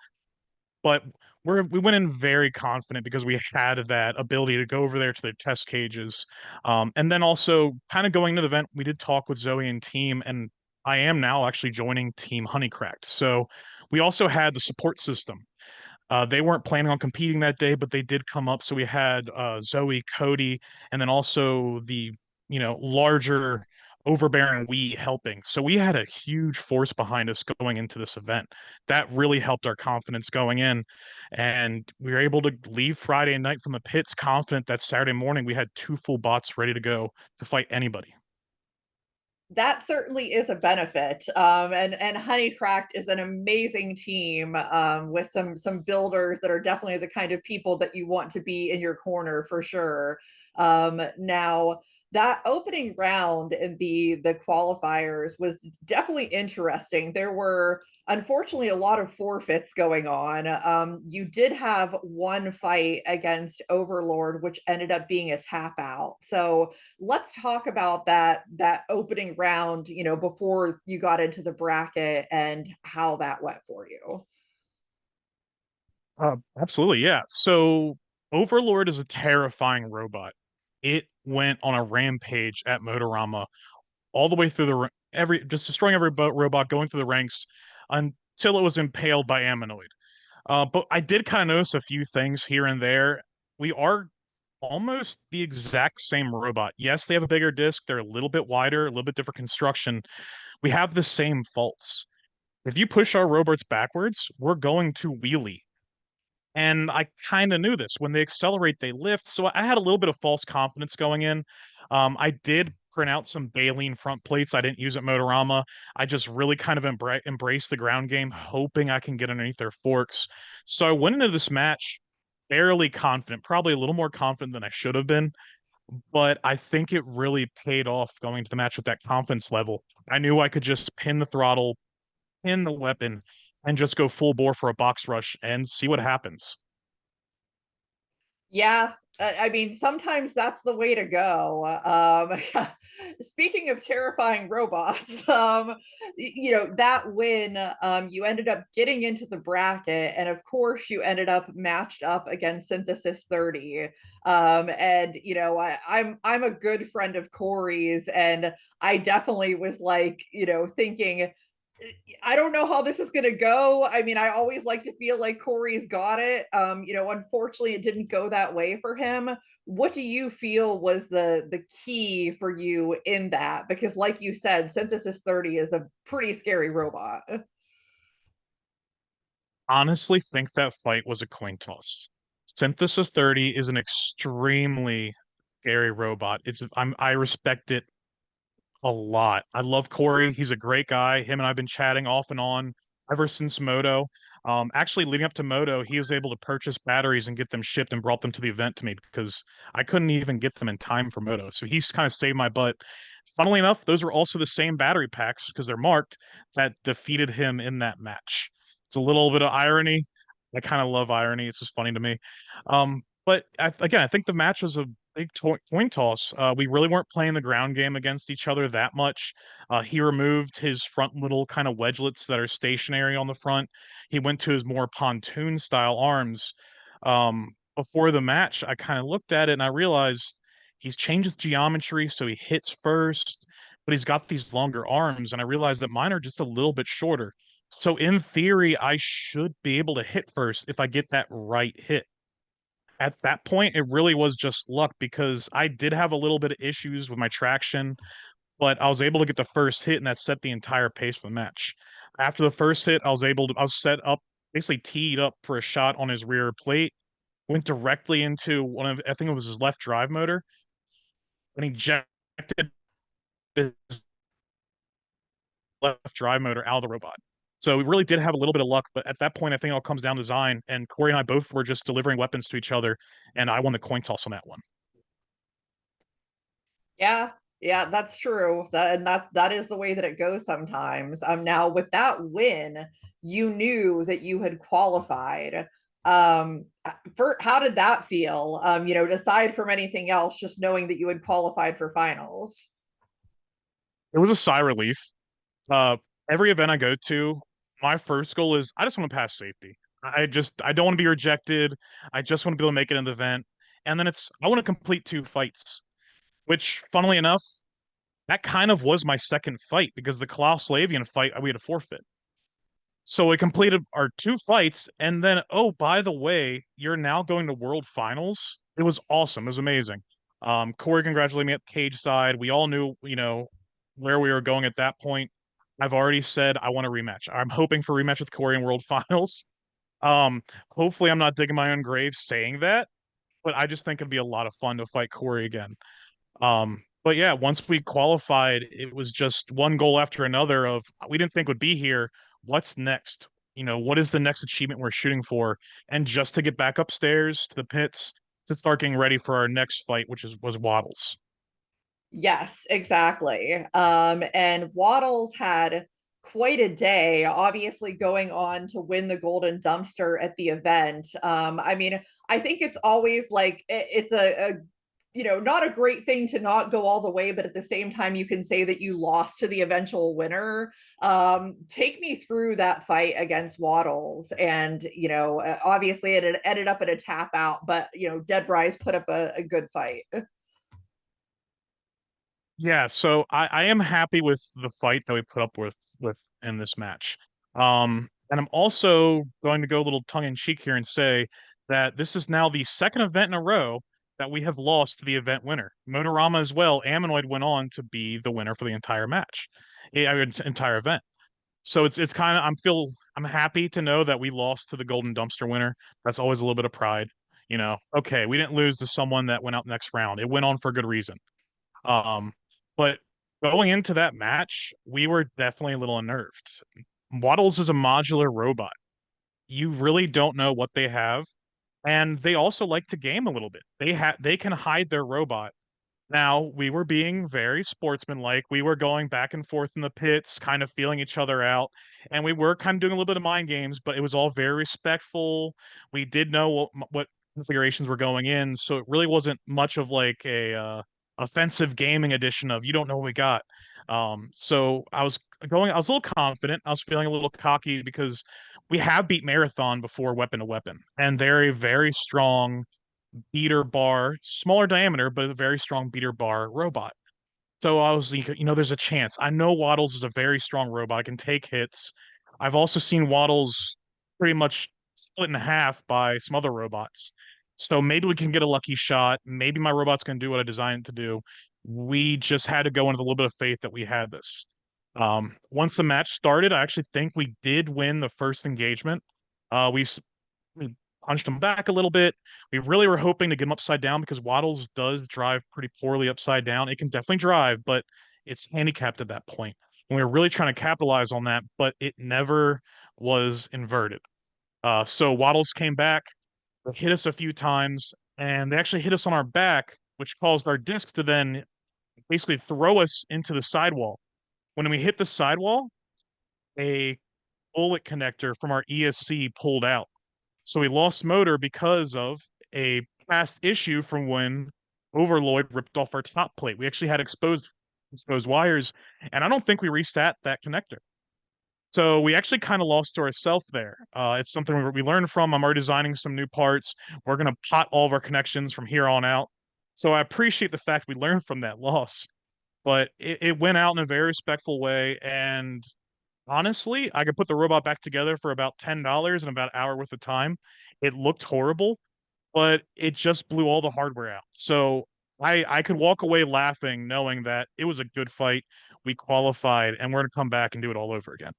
But we went in very confident because we had that ability to go over there to their test cages. And then also kind of going to the event, we did talk with Zoe and team, and I am now actually joining Team Honeycracked. So we also had the support system. They weren't planning on competing that day, but they did come up. So we had Zoe, Cody, and then also the larger overbearing we helping. So we had a huge force behind us going into this event. That really helped our confidence going in, and we were able to leave Friday night from the pits confident that Saturday morning we had two full bots ready to go to fight anybody. That certainly is a benefit. And Honeycracked is an amazing team with some builders that are definitely the kind of people that you want to be in your corner for sure. Now that opening round in the qualifiers was definitely interesting. There were unfortunately a lot of forfeits going on. You did have one fight against Overlord, which ended up being a tap out. So let's talk about that opening round, you know, before you got into the bracket and how that went for you. Absolutely, yeah. So Overlord is a terrifying robot. It went on a rampage at Motorama all the way through every just destroying every robot, going through the ranks until it was impaled by Ammonoid. But I did kind of notice a few things here and there. We are almost the exact same robot. Yes, they have a bigger disc. They're a little bit wider, a little bit different construction. We have the same faults. If you push our robots backwards, we're going to wheelie. And I kind of knew this. When they accelerate, they lift. So I had a little bit of false confidence going in. I did print out some baleen front plates. I didn't use it Motorama. I just really kind of embraced the ground game, hoping I can get underneath their forks. So I went into this match fairly confident, probably a little more confident than I should have been. But I think it really paid off going into the match with that confidence level. I knew I could just pin the throttle, pin the weapon, and just go full bore for a box rush and see what happens. Yeah, I mean, sometimes that's the way to go. Speaking of terrifying robots, that win, you ended up getting into the bracket, and of course, you ended up matched up against Synthesis 30. And I'm a good friend of Corey's, and I definitely was like, thinking, I don't know how this is going to go. I mean, I always like to feel like Corey's got it. Unfortunately, it didn't go that way for him. What do you feel was the key for you in that? Because, like you said, Synthesis 30 is a pretty scary robot. Honestly, think that fight was a coin toss. Synthesis 30 is an extremely scary robot. I respect it a lot. I love Corey. He's a great guy. Him and I've been chatting off and on ever since Moto. Actually, leading up to Moto, he was able to purchase batteries and get them shipped and brought them to the event to me because I couldn't even get them in time for Moto. So he's kind of saved my butt. Funnily enough, those were also the same battery packs because they're marked that defeated him in that match. It's a little bit of irony. I kind of love irony. It's just funny to me. But again, I think the match was a big coin toss. We really weren't playing the ground game against each other that much. He removed his front little kind of wedgelets that are stationary on the front. He went to his more pontoon style arms. Before the match, I kind of looked at it and I realized he's changed his geometry, so he hits first, but he's got these longer arms, and I realized that mine are just a little bit shorter. So in theory, I should be able to hit first if I get that right hit. At that point, it really was just luck because I did have a little bit of issues with my traction, but I was able to get the first hit and that set the entire pace for the match. After the first hit, I was set up, basically teed up for a shot on his rear plate, went directly into I think it was his left drive motor, and ejected his left drive motor out of the robot. So we really did have a little bit of luck, but at that point, I think it all comes down to design. And Corey and I both were just delivering weapons to each other, and I won the coin toss on that one. Yeah, yeah, that's true. That is the way that it goes sometimes. Now with that win, you knew that you had qualified. For how did that feel? Aside from anything else, just knowing that you had qualified for finals. It was a sigh of relief. Uh, every event I go to, my first goal is I just want to pass safety. I don't want to be rejected. I just want to be able to make it in the event. And then I want to complete 2 fights, which funnily enough, that kind of was my second fight because the Klaus Slavian fight we had a forfeit. So we completed our 2 fights, and then by the way, you're now going to World Finals. It was awesome. It was amazing. Corey congratulated me at cage side. We all knew, where we were going at that point. I've already said I want a rematch. I'm hoping for a rematch with Corey in World Finals. Um, Hopefully I'm not digging my own grave saying that, but I just think it'd be a lot of fun to fight Corey again. But yeah, once we qualified, it was just one goal after another of we didn't think would be here. What's next? What is the next achievement we're shooting for? And just to get back upstairs to the pits to start getting ready for our next fight, which was Waddles. Yes, exactly. And Waddles had quite a day, obviously going on to win the golden dumpster at the event. I mean, I think it's always like it's a not a great thing to not go all the way, but at the same time, you can say that you lost to the eventual winner. Take me through that fight against Waddles, and obviously it ended up at a tap out, but Deadrise put up a good fight. Yeah, so I am happy with the fight that we put up with in this match. And I'm also going to go a little tongue in cheek here and say that this is now the second event in a row that we have lost to the event winner. Motorama as well. Ammonoid went on to be the winner for the entire match, entire event. So it's kind of I'm happy to know that we lost to the Golden Dumpster winner. That's always a little bit of pride. Okay, we didn't lose to someone that went out next round. It went on for a good reason. Um, but going into that match, we were definitely a little unnerved. Waddles is a modular robot. You really don't know what they have, and they also like to game a little bit. They can hide their robot. Now, we were being very sportsmanlike. We were going back and forth in the pits, kind of feeling each other out, and we were kind of doing a little bit of mind games, but it was all very respectful. We did know what configurations were going in, so it really wasn't much of like a offensive gaming edition of you don't know what we got. So I was a little confident. I was feeling a little cocky because we have beat Marathon before weapon to weapon, and they're a very strong beater bar, smaller diameter, but a very strong beater bar robot. So I was like, there's a chance. I know Waddles is a very strong robot, can take hits. I've also seen Waddles pretty much split in half by some other robots. So maybe we can get a lucky shot. Maybe my robot's going to do what I designed it to do. We just had to go in with a little bit of faith that we had this. Once the match started, I actually think we did win the first engagement. We punched him back a little bit. We really were hoping to get him upside down because Waddles does drive pretty poorly upside down. It can definitely drive, but it's handicapped at that point. And we were really trying to capitalize on that, but it never was inverted. So Waddles came back, hit us a few times, and they actually hit us on our back, which caused our discs to then basically throw us into the sidewall. When we hit the sidewall, a bullet connector from our ESC pulled out. So we lost motor because of a past issue from when Overlord ripped off our top plate. We actually had exposed wires, and I don't think we reset that connector. So we actually kind of lost to ourselves there. It's something we learned from. I'm already designing some new parts. We're going to pot all of our connections from here on out. So I appreciate the fact we learned from that loss, but it went out in a very respectful way. And honestly, I could put the robot back together for about $10 in about an hour worth of time. It looked horrible, but it just blew all the hardware out. So I could walk away laughing knowing that it was a good fight. We qualified and we're gonna come back and do it all over again.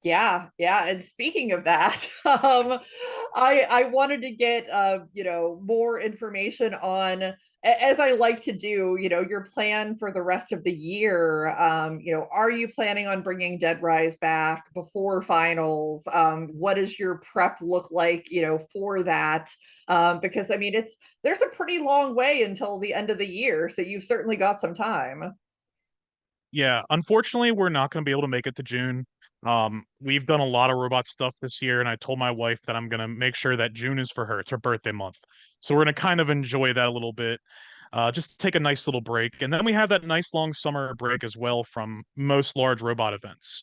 Yeah, yeah. And speaking of that, I wanted to get more information on as I like to do, your plan for the rest of the year. Are you planning on bringing Deadrise back before finals? What does your prep look like, for that? Because I mean, there's a pretty long way until the end of the year, so you've certainly got some time. Yeah, unfortunately, we're not going to be able to make it to June. We've done a lot of robot stuff this year, and I told my wife that I'm going to make sure that June is for her. It's her birthday month. So we're going to kind of enjoy that a little bit, just take a nice little break. And then we have that nice long summer break as well from most large robot events.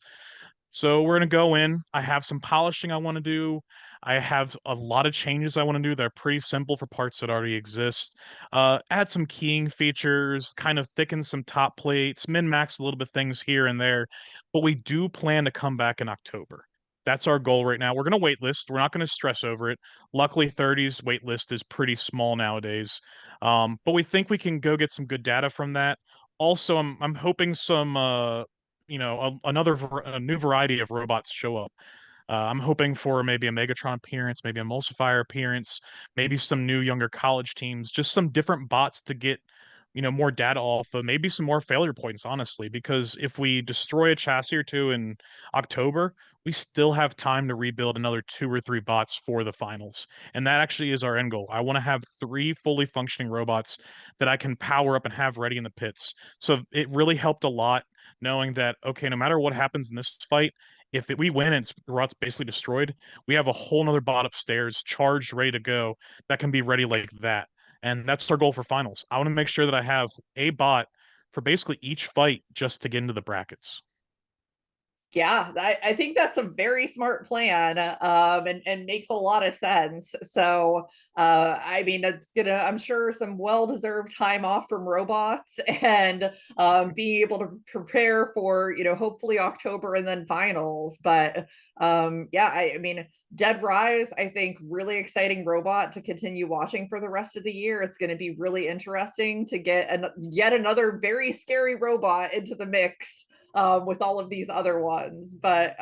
So we're gonna go in. I have some polishing I want to do. I have a lot of changes I want to do that are pretty simple for parts that already exist. Add some keying features, kind of thicken some top plates, min-max a little bit things here and there. But we do plan to come back in October. That's our goal right now. We're gonna wait list. We're not gonna stress over it. Luckily, 30's wait list is pretty small nowadays. But we think we can go get some good data from that. Also, I'm hoping some a new variety of robots show up. I'm hoping for maybe a Megatron appearance, maybe a Emulsifier appearance, maybe some new younger college teams, just some different bots to get, more data off of, maybe some more failure points, honestly, because if we destroy a chassis or two in October, we still have time to rebuild another 2 or 3 bots for the finals. And that actually is our end goal. I want to have 3 fully functioning robots that I can power up and have ready in the pits. So it really helped a lot knowing that, okay, no matter what happens in this fight, if we win and the robot's basically destroyed, we have a whole nother bot upstairs charged, ready to go that can be ready like that. And that's our goal for finals. I want to make sure that I have a bot for basically each fight just to get into the brackets. Yeah, I think that's a very smart plan, and makes a lot of sense. So, I mean, that's gonna, I'm sure, some well-deserved time off from robots and being able to prepare for, hopefully October and then finals. But yeah, I mean, Deadrise, I think, really exciting robot to continue watching for the rest of the year. It's going to be really interesting to get yet another very scary robot into the mix with all of these other ones. But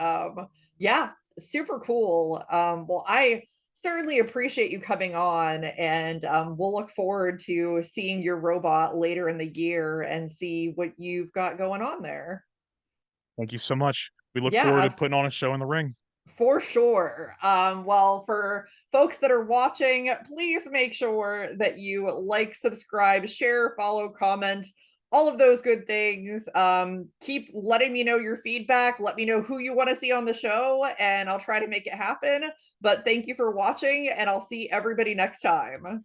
yeah, super cool. Well, I certainly appreciate you coming on, and we'll look forward to seeing your robot later in the year and see what you've got going on there. Thank you so much. We look Yeah, forward to putting on a show in the ring. for sure. Well, for folks that are watching, please make sure that you like, subscribe, share, follow, comment, all of those good things. Keep letting me know your feedback. Let me know who you want to see on the show, and I'll try to make it happen. But thank you for watching, and I'll see everybody next time.